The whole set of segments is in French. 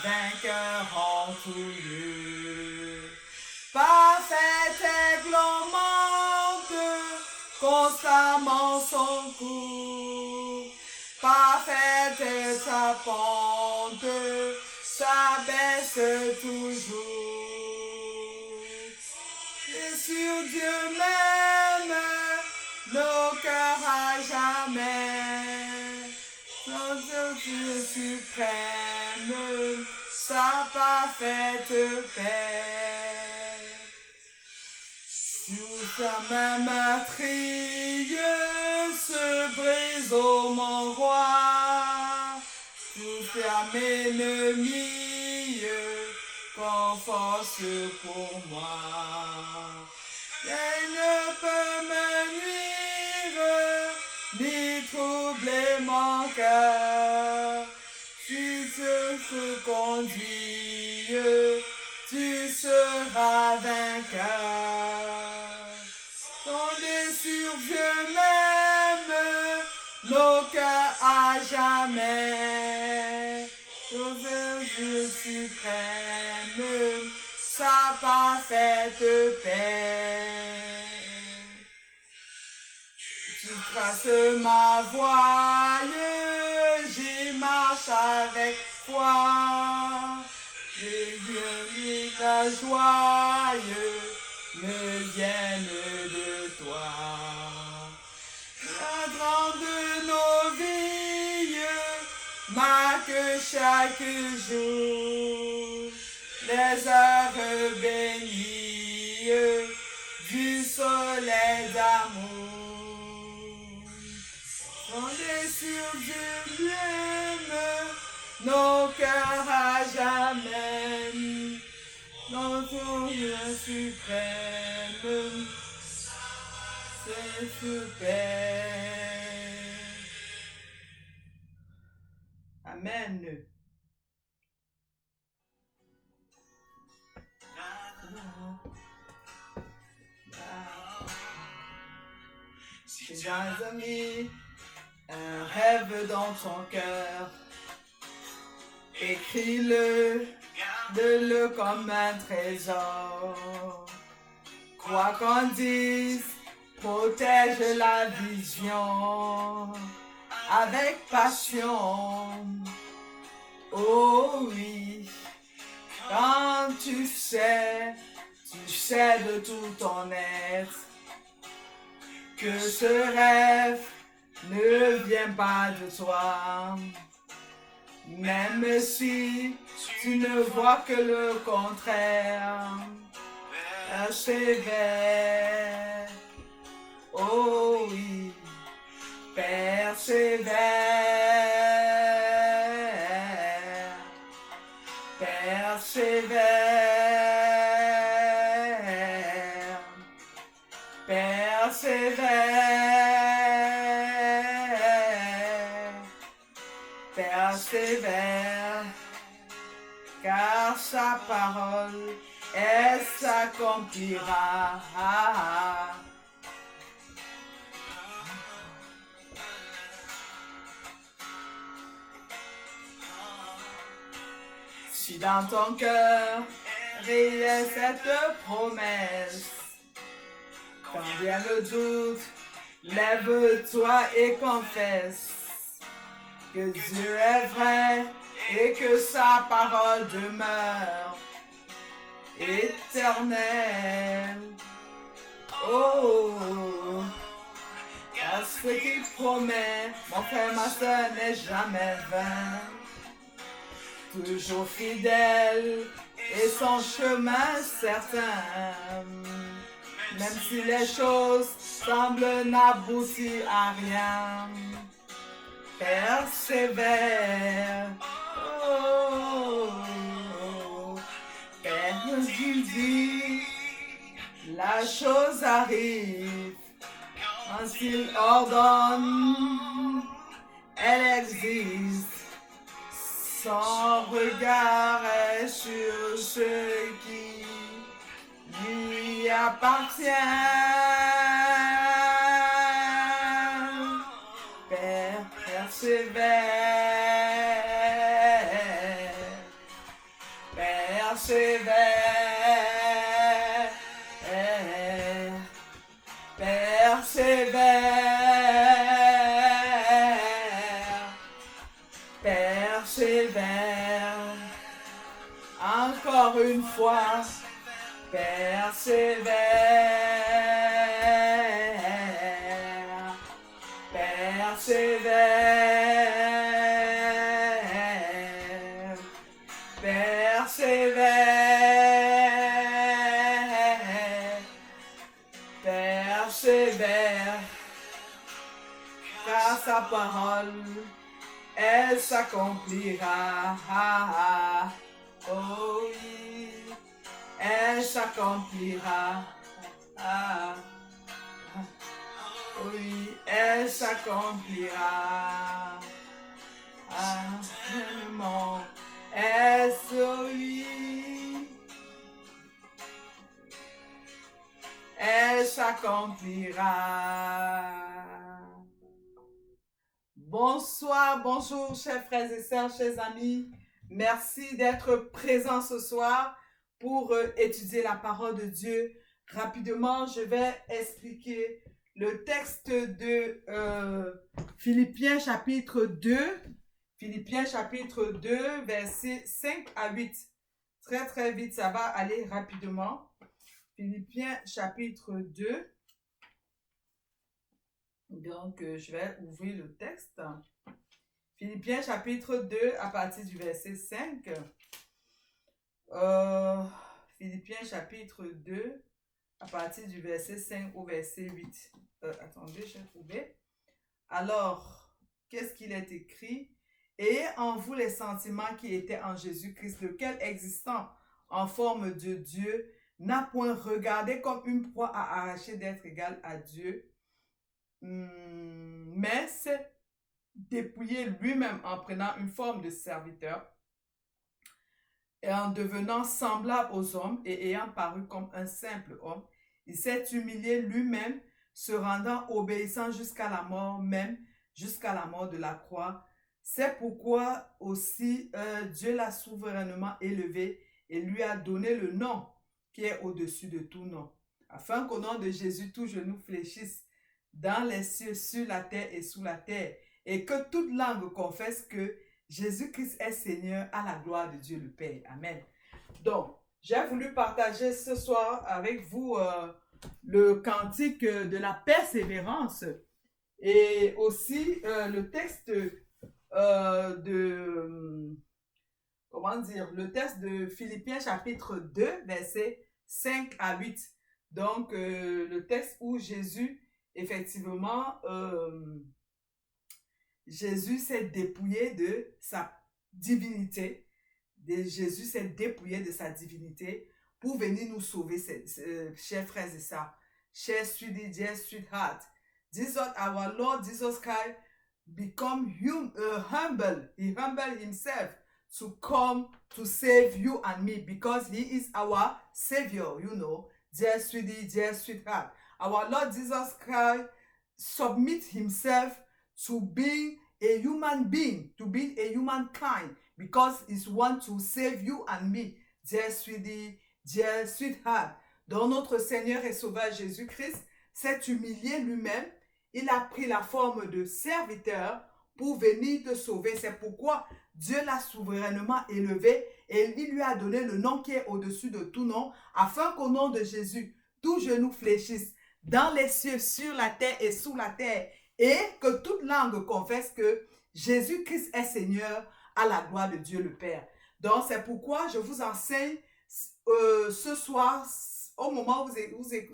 vainqueur en tout lieu. Parfait aiglomante, constamment son cours. Parfaite est sa pente, s'abaisse toujours. Et sur Dieu même, nos cœurs à jamais. Dans Dieu suprême, sa parfaite paix. Sous sa main meurtrieuse brise au mon roi, tout ferme ennemi qu'en force pour moi. Elle ne peut me nuire, ni troubler mon cœur. Tu te conduis, tu seras vainqueur. Tendez sur Dieu même, nos cœurs à jamais. Au Dieu suprême, sa parfaite paix. Tu traces ma voie, j'y marche avec foi. Les yeux ta joie me viennent de toi. La grande de nos vies marque chaque jour les heures bénies du soleil d'amour. Fondés sur Dieu même, nos cœurs à jamais, dans ton Dieu suprême, c'est super. Amen. Si tu as mis un rêve dans ton cœur, écris-le, garde-le comme un trésor. Quoi qu'on dise, protège la vision avec passion. Oh oui, quand tu sais de tout ton être que ce rêve ne vient pas de toi. Même si tu ne vois que le contraire, persévère. Oh oui, persévère. Persévère. Persévère. Persévère, car sa parole, elle s'accomplira. Si dans ton cœur réelle cette promesse, quand vient le doute, lève-toi et confesse que Dieu est vrai et que sa parole demeure éternelle. Oh, car ce qu'il promet, mon frère, ma soeur, n'est jamais vain. Toujours fidèle et son chemin certain. Même si les choses semblent n'aboutir à rien, persévère. Oh, Père, tu dis, la chose arrive. Quand il ordonne, elle existe. Son regard est sur ceux qui lui appartient. Père, persévère. persévère, encore une fois, persévère, persévère, persévère, persévère, car sa parole, elle s'accomplira. Oh oui, elle s'accomplira. Oui, elle s'accomplira. Mon oui, elle s'accomplira. Bonsoir, bonjour, chers frères et sœurs, chers amis. Merci d'être présents ce soir pour étudier la parole de Dieu. Rapidement, je vais expliquer le texte de Philippiens chapitre 2. Philippiens chapitre 2, versets 5 à 8. Très, très vite, ça va aller rapidement. Philippiens chapitre 2. Donc, je vais ouvrir le texte. Philippiens chapitre 2 à partir du verset 5. Philippiens chapitre 2 à partir du verset 5 au verset 8. Attendez, j'ai trouvé. Alors, qu'est-ce qu'il est écrit? Et en vous les sentiments qui étaient en Jésus-Christ, lequel existant en forme de Dieu, n'a point regardé comme une proie à arracher d'être égal à Dieu, mais s'est dépouillé lui-même en prenant une forme de serviteur et en devenant semblable aux hommes et ayant paru comme un simple homme, il s'est humilié lui-même, se rendant obéissant jusqu'à la mort, même jusqu'à la mort de la croix. C'est pourquoi aussi Dieu l'a souverainement élevé et lui a donné le nom qui est au-dessus de tout nom, afin qu'au nom de Jésus, tout genou fléchisse dans les cieux, sur la terre et sous la terre, et que toute langue confesse que Jésus-Christ est Seigneur, à la gloire de Dieu le Père. Amen. Donc, j'ai voulu partager ce soir avec vous le cantique de la persévérance et aussi le texte le texte de Philippiens chapitre 2, versets 5 à 8. Donc, le texte où Jésus, effectivement, Jésus s'est dépouillé de sa divinité. Jésus s'est dépouillé de sa divinité pour venir nous sauver, chers frères et sœurs. Chers dear sweetheart, our Lord Jesus Christ become humble. He humbled himself to come to save you and me because he is our Savior, you know, dear sweetheart. Our Lord Jesus Christ submit himself to being a human being, to be a humankind, because he wants to save you and me, dear sweetheart. Donc notre Seigneur et Sauveur Jésus-Christ s'est humilié lui-même. Il a pris la forme de serviteur pour venir te sauver. C'est pourquoi Dieu l'a souverainement élevé et il lui a donné le nom qui est au-dessus de tout nom, afin qu'au nom de Jésus, tout genou fléchisse dans les cieux, sur la terre et sous la terre, et que toute langue confesse que Jésus-Christ est Seigneur, à la gloire de Dieu le Père. Donc, c'est pourquoi je vous enseigne ce soir, au moment où vous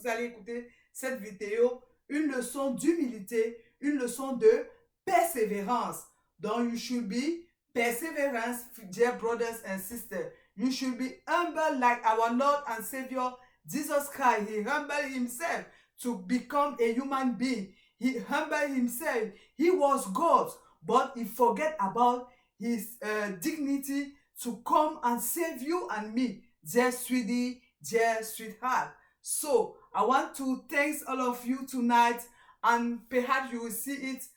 allez écouter cette vidéo, une leçon d'humilité, une leçon de persévérance. Donc, you should be perseverance, dear brothers and sisters. You should be humble like our Lord and Savior, Jesus Christ. He humbled himself to become a human being. He humbled himself. He was God, but he forget about his dignity to come and save you and me, dear sweetie, dear sweetheart. So, I want to thank all of you tonight, and perhaps you will see it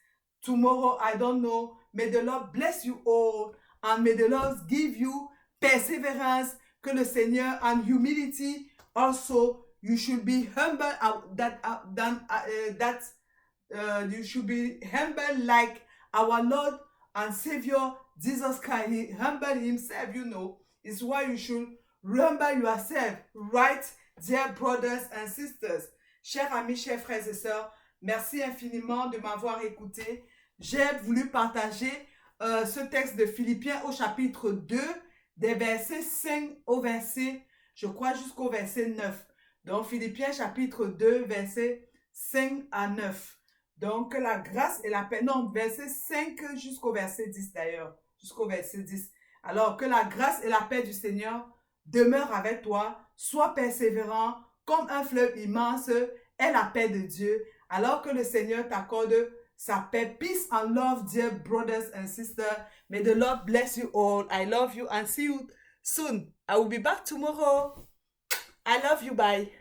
tomorrow, I don't know. May the Lord bless you all, and may the Lord give you perseverance, que le Seigneur, en humility, also, you should be humble, you should be humble like our Lord and Savior Jesus Christ. He humbled himself, you know. It's why you should humble yourself, right, dear brothers and sisters. Chers amis, chers frères et sœurs, merci infiniment de m'avoir écouté. J'ai voulu partager ce texte de Philippiens au chapitre 2, des versets 5 au verset, je crois, jusqu'au verset 9. Donc, Philippiens chapitre 2, versets 5 à 9. Donc, la grâce et la paix, non, verset 5 jusqu'au verset 10 d'ailleurs, jusqu'au verset 10. Alors, que la grâce et la paix du Seigneur demeurent avec toi, sois persévérant, comme un fleuve immense est la paix de Dieu, alors que le Seigneur t'accorde sa paix. Peace and love, dear brothers and sisters. May the Lord bless you all. I love you and see you soon. I will be back tomorrow. I love you. Bye.